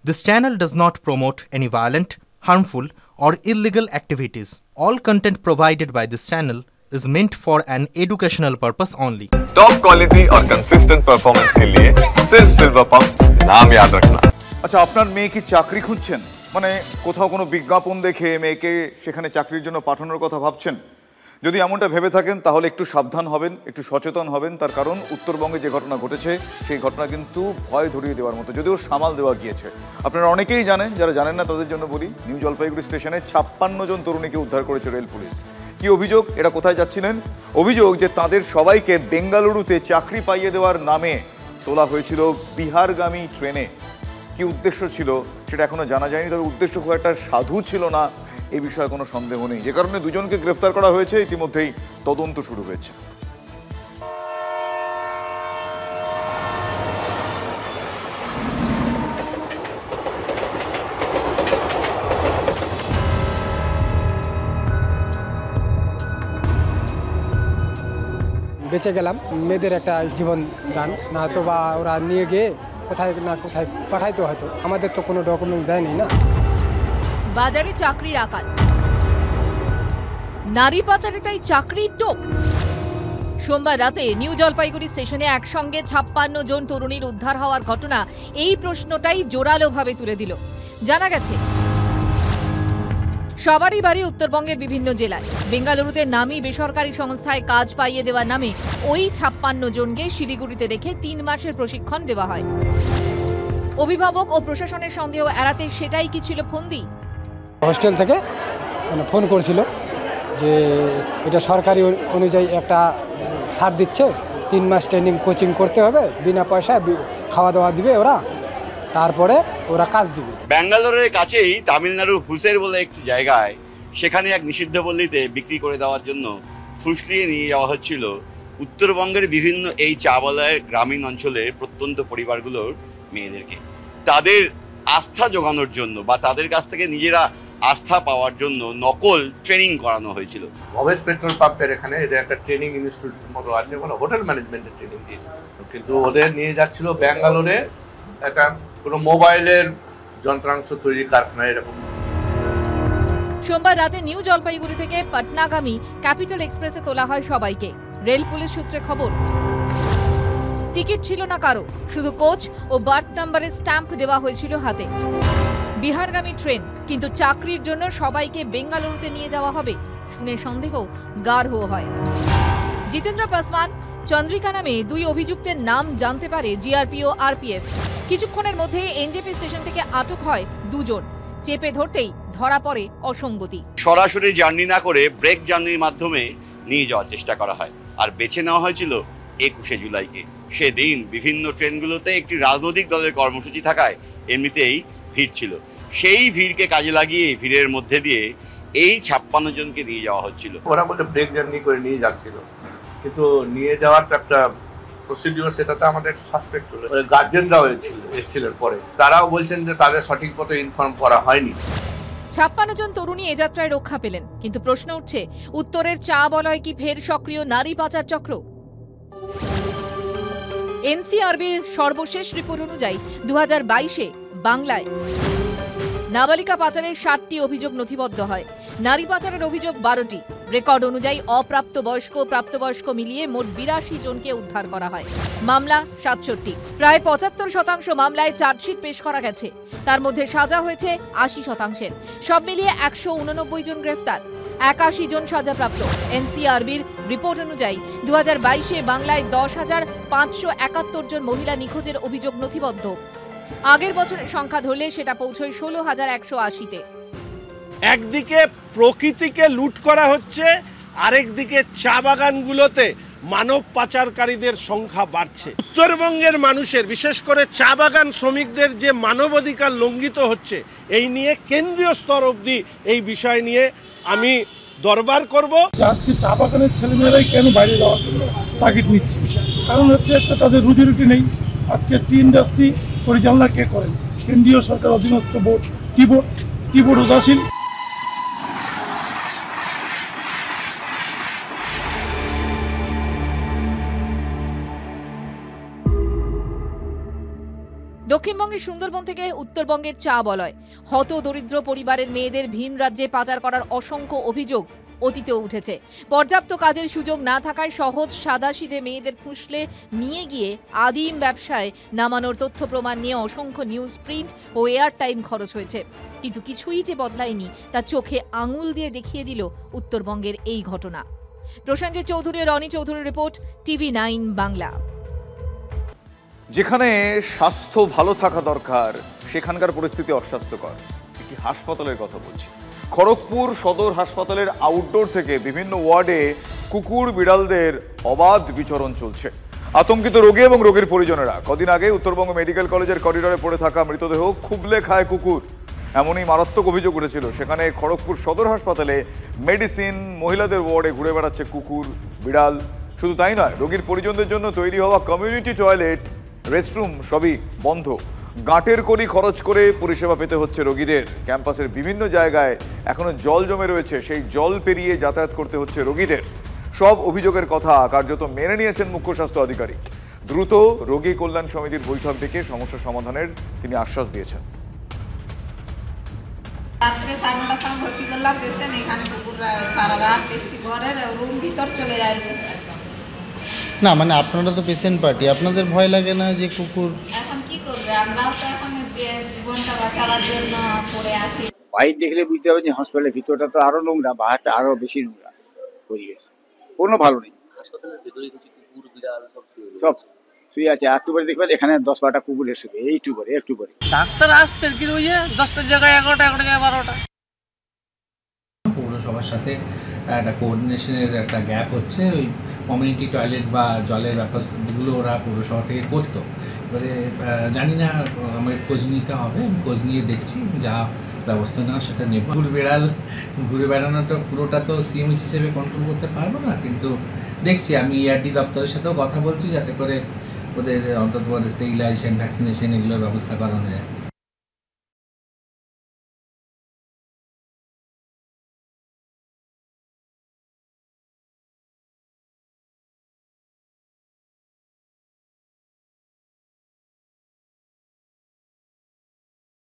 This channel does not promote any violent, harmful, or illegal activities. All content provided by this channel is meant for an educational purpose only. Top quality और consistent performance के लिए सिर्फ silver pump नाम याद रखना। আচ্ছা, আপনার মেয়ে কি চাকরি খুঁজছেন? মানে কোথাও কোনো বিজ্ঞাপন দেখে মেয়েকে সেখানে চাকরির জন্য পাঠানোর কথা ভাবছেন? যদি এমনটা ভেবে থাকেন তাহলে একটু সাবধান হবেন, একটু সচেতন হবেন। তার কারণ উত্তরবঙ্গে যে ঘটনা ঘটেছে সেই ঘটনা কিন্তু ভয় ধরিয়ে দেওয়ার মতো, যদিও সামাল দেওয়া গিয়েছে। আপনারা অনেকেই জানেন, যারা জানেন না তাদের জন্য বলি, নিউ জলপাইগুড়ি স্টেশনে 56 জন তরুণীকে উদ্ধার করেছে রেল পুলিশ। কি অভিযোগ? এরা কোথায় যাচ্ছিলেন? অভিযোগ যে তাদের সবাইকে বেঙ্গালুরুতে চাকরি পাইয়ে দেওয়ার নামে তোলা হয়েছিল বিহারগামী ট্রেনে। কি উদ্দেশ্য ছিল সেটা এখনো জানা যায়নি, তবে উদ্দেশ্য খুব একটা সাধু ছিল না এই বিষয়ে কোনো সন্দেহ নেই, যে কারণে দুজনকে গ্রেফতার করা হয়েছে। ইতিমধ্যেই তদন্ত শুরু হয়েছে। বেঁচে গেলাম, মেয়েদের একটা জীবন দান, না তো বা ওরা নিয়ে গিয়ে কোথায় না কোথায় পাঠাইতো, হয়তো আমাদের তো কোনো ডকুমেন্ট দেয়নি না। বাজারে চাকরির আকাল, নারী পাচারে তাই চাকরির টোপ। সোমবার রাতে নিউ জলপাইগুড়ি স্টেশনে একসঙ্গে 56 জন তরুণীর উদ্ধার হওয়ার ঘটনা এই প্রশ্নটাই জোরালোভাবে তুলে দিল। জানা গেছে সবারই বাড়ি উত্তরবঙ্গের বিভিন্ন জেলায়। বেঙ্গালুরুতে নামী বেসরকারি সংস্থায় কাজ পাইয়ে দেওয়ার নামে ওই 56 জনকে শিলিগুড়িতে রেখে 3 মাসের প্রশিক্ষণ দেওয়া হয়। অভিভাবক ও প্রশাসনের সন্দেহ এড়াতে সেটাই কি ছিল ফন্দি? হোস্টেল থেকে মানে ফোন করেছিল যে এটা সরকারি অনুযায়ী একটা ছাড় দিচ্ছে, 3 মাস ট্রেনিং কোচিং করতে হবে, বিনা পয়সায় খাওয়া দাওয়া দিবে ওরা, তারপরে ওরা কাজ দিবে। ব্যাঙ্গালোরের কাছেই তামিলনাড়ুর হুসের বলে একটি জায়গায়, সেখানে এক নিষিদ্ধ পল্লীতে বিক্রি করে দেওয়ার জন্য ফুসলিয়ে নিয়ে যাওয়া হচ্ছিল উত্তরবঙ্গের বিভিন্ন এই চা বালার গ্রামীণ অঞ্চলের প্রত্যন্ত পরিবারগুলোর মেয়েদেরকে। তাদের আস্থা জোগানোর জন্য বা তাদের কাছ থেকে নিজেরা আস্থা পাওয়ার জন্য নকল ট্রেনিং করানো হয়েছিল। ভবেশ পেট্রোল পাম্পের এখানে এদের একটা ট্রেনিং ইনস্টিটিউট মতো আছে, মানে হোটেল ম্যানেজমেন্টের ট্রেনিং দিয়েছে, কিন্তু ওদের নিয়ে যাচ্ছিল ব্যাঙ্গালোরে একটা কোনো মোবাইলের যন্ত্রাংশ তৈরি কারখানা এরকম। সোমবার রাতে নিউ জলপাইগুড়ি থেকে পাটনাগামী ক্যাপিটাল এক্সপ্রেসে তোলা হয় সবাইকে। রেল পুলিশ সূত্রে খবর, টিকিট ছিল না কারো, শুধু কোচ ও বার্থ নাম্বারের স্ট্যাম্প দেওয়া হয়েছিল হাতে। বিহারগামী ট্রেন, কিন্তু চাকরির জন্য সবাইকে বেঙ্গালুরুতে নিয়ে যাওয়া হবে শুনে সন্দেহ গাঢ় হয়। জিতেন্দ্র পাসওয়ান, চন্দ্রিকা নামে 2 অভিযুক্তের নাম জানতে পারে জিআরপি ও আরপিএফ। কিছুক্ষণের মধ্যে এনজেপি স্টেশন থেকে আটক হয় 2 জন। চেপে ধরতেই ধরা পড়ে অসঙ্গতি। সরাসরি জার্নি না করে ব্রেক জার্নির মাধ্যমে নিয়ে যাওয়ার চেষ্টা করা হয়, আর বেছে নেওয়া হয়েছিল 21শে জুলাইকে। সেদিন বিভিন্ন ট্রেনগুলোতে একটি রাজনৈতিক দলের কর্মসূচি থাকায় এমনিতেই ভিড় ছিল। সেই ভিড়কে কাজে লাগিয়ে ভিড়ের মধ্যে দিয়ে এই 56 জনকে নিয়ে যাওয়া হচ্ছিল। ওরা বলে ব্রেক জার্নি করে নিয়ে যাচ্ছিল, কিন্তু নিয়ে যাওয়ার একটা প্রসিডিওর, সেটাতে আমাদের সাসপেক্ট হলো। গার্জেনরাও এসেছিলেন পরে, তারাও বলছেন যে তাদের সঠিক মতো ইনফর্ম করা হয়নি। 56 জন তরুণী এ যাত্রায় রক্ষা পেলেন, কিন্তু প্রশ্ন উঠছে, উত্তরের চা বলয় কি ফের সক্রিয় নারী পাচার চক্র? এনসিআরবির সর্বশেষ রিপোর্ট অনুযায়ী 2022-এ বাংলায় নাবালিকা পাচারের 60টি অভিযোগ নথিবদ্ধ হয়। নারী পাচারের অভিযোগ 12টি। রেকর্ড অনুযায়ী অপ্রাপ্ত বয়স্ক প্রাপ্তবয়স্ক মিলিয়ে মোট 82 জনকে উদ্ধার করা হয়। মামলা 67। প্রায় 75% মামলায় চার্জশিট পেশ করা গেছে। তার মধ্যে সাজা হয়েছে 80%। সব মিলিয়ে 189 জন গ্রেফতার, 81 জন সাজাপ্রাপ্ত। এনসিআরবির রিপোর্ট অনুযায়ী 2022-এ বাংলায় 10,571 জন মহিলা নিখোঁজের অভিযোগ নথিবদ্ধ। আগের বছরের সংখ্যা ধরলে সেটা পৌঁছয় 16,180-তে। একদিকে প্রকৃতিকে লুট করা হচ্ছে, আরেকদিকে চা বাগানগুলোতে মানব পাচারকারীদের সংখ্যা বাড়ছে। উত্তরবঙ্গের মানুষের, বিশেষ করে চা বাগান শ্রমিকদের যে মানবাধিকার লঙ্ঘিত হচ্ছে, এই নিয়ে কেন্দ্রীয় স্তর অবধি এই বিষয় নিয়ে আমি দরবার করব। আজকে চা বাগানের ছেলেমেয়েরাই কেন বাইরে যাওয়ার জন্য তাগিদ নিচ্ছে? কারণ হচ্ছে একটা, তাদের রুজি রুটি নেই। আজকে টি ইন্ডাস্ট্রি পরিচালনা কে করেন? কেন্দ্রীয় সরকার অধীনস্থ বোর্ড, টি বোর্ড উদাসীন। দক্ষিণবঙ্গের সুন্দরবন থেকে উত্তরবঙ্গের চা বলয়, হত দরিদ্র পরিবারের মেয়েদের ভিন রাজ্যে পাচার করার অসংখ্য অভিযোগ অতীতেও উঠেছে। পর্যাপ্ত কাজের সুযোগ না থাকায় সহজ সাদাসিধে মেয়েদের ফুসলে নিয়ে গিয়ে আদিম ব্যবসায় নামানোর তথ্য প্রমাণ নিয়ে অসংখ্য নিউজ প্রিন্ট ও এয়ার টাইম খরচ হয়েছে, কিন্তু কিছুই যে বদলায়নি তা চোখে আঙুল দিয়ে দেখিয়ে দিল উত্তরবঙ্গের এই ঘটনা। প্রসেনজিৎ চৌধুরী, রনি চৌধুরীর রিপোর্ট, TV9 বাংলা। যেখানে স্বাস্থ্য ভালো থাকা দরকার সেখানকার পরিস্থিতি অস্বাস্থ্যকর। একটি হাসপাতালের কথা বলছি। খড়গপুর সদর হাসপাতালের আউটডোর থেকে বিভিন্ন ওয়ার্ডে কুকুর বিড়ালদের অবাধ বিচরণ চলছে। আতঙ্কিত রোগী এবং রোগীর পরিজনেরা। কদিন আগে উত্তরবঙ্গ মেডিকেল কলেজের করিডোরে পড়ে থাকা মৃতদেহ খুবলে খায় কুকুর, এমনই মারাত্মক অভিযোগ উঠেছিল। সেখানে খড়গপুর সদর হাসপাতালে মেডিসিন, মহিলাদের ওয়ার্ডে ঘুরে বেড়াচ্ছে কুকুর বিড়াল। শুধু তাই নয়, রোগীর পরিজনদের জন্য তৈরি হওয়া কমিউনিটি টয়লেট, রেস্টরুম সবই বন্ধ। গাঁটের কড়ি খরচ করে পরিষেবা পেতে হচ্ছে রোগীদের। ক্যাম্পাসের বিভিন্ন জায়গায় এখনো জল জমে রয়েছে, সেই জল পেরিয়ে যাতায়াত করতে হচ্ছে রোগীদের। সব অভিযোগের কথা কার্যত মেনে নিয়েছেন মুখ্য স্বাস্থ্য আধিকারিক। দ্রুত রোগী কল্যাণ সমিতির বৈঠক ডেকে সমস্যা সমাধানের তিনি আশ্বাস দিয়েছেন। রাত্রে 9:30 সময় ভর্তি করলাম পেশেন্ট, এখানে কুকুররা সারা রাত দেখছি ঘরের রুম ভিতর চলে যায়। না মানে আপনারা তো পেশেন্ট পার্টি, আপনাদের ভয় লাগে না যে কুকুর? এখন কি করবে, আমরাও তো এখন যে জীবনটা বাঁচাবার জন্য পড়ে আছি। বাইরে দেখলে বুঝতে হবে যে হসপিটালের ভিতরটা তো আরো নোংরা, বাহারটা আরো বেশি নোংরা পরিবেশ, কোনো ভালো নেই। হাসপাতালের ভেতরে কিছু কুকুর বিড়াল সব শুয়ে আছে। একটু পরে দেখবেন এখানে 10-12টা কুকুর এসে একটু করে ডাক্তার আসছে, কিন্তু ওই যে 10টার জায়গায় 11টা, 11টার জায়গায় 12টা। পৌরসভার সাথে একটা কোঅর্ডিনেশনের একটা গ্যাপ হচ্ছে। ওই কমিউনিটি টয়লেট বা জলের ব্যাপারগুলো ওরা পৌরসভা থেকে করতো। এবারে জানি না, আমাকে খোঁজ নিতে হবে, আমি খোঁজ নিয়ে দেখছি, যা ব্যবস্থা নেওয়া সেটা নেব। ঘুরে বেড়ানোটা পুরোটা তো সিএমএইচ হিসেবে কন্ট্রোল করতে পারবো না, কিন্তু দেখছি আমি ERD দপ্তরের সাথেও কথা বলছি যাতে করে ওদের অন্তত স্টেরিলাইজেশন, ভ্যাকসিনেশন এগুলোর ব্যবস্থা করানো যায়।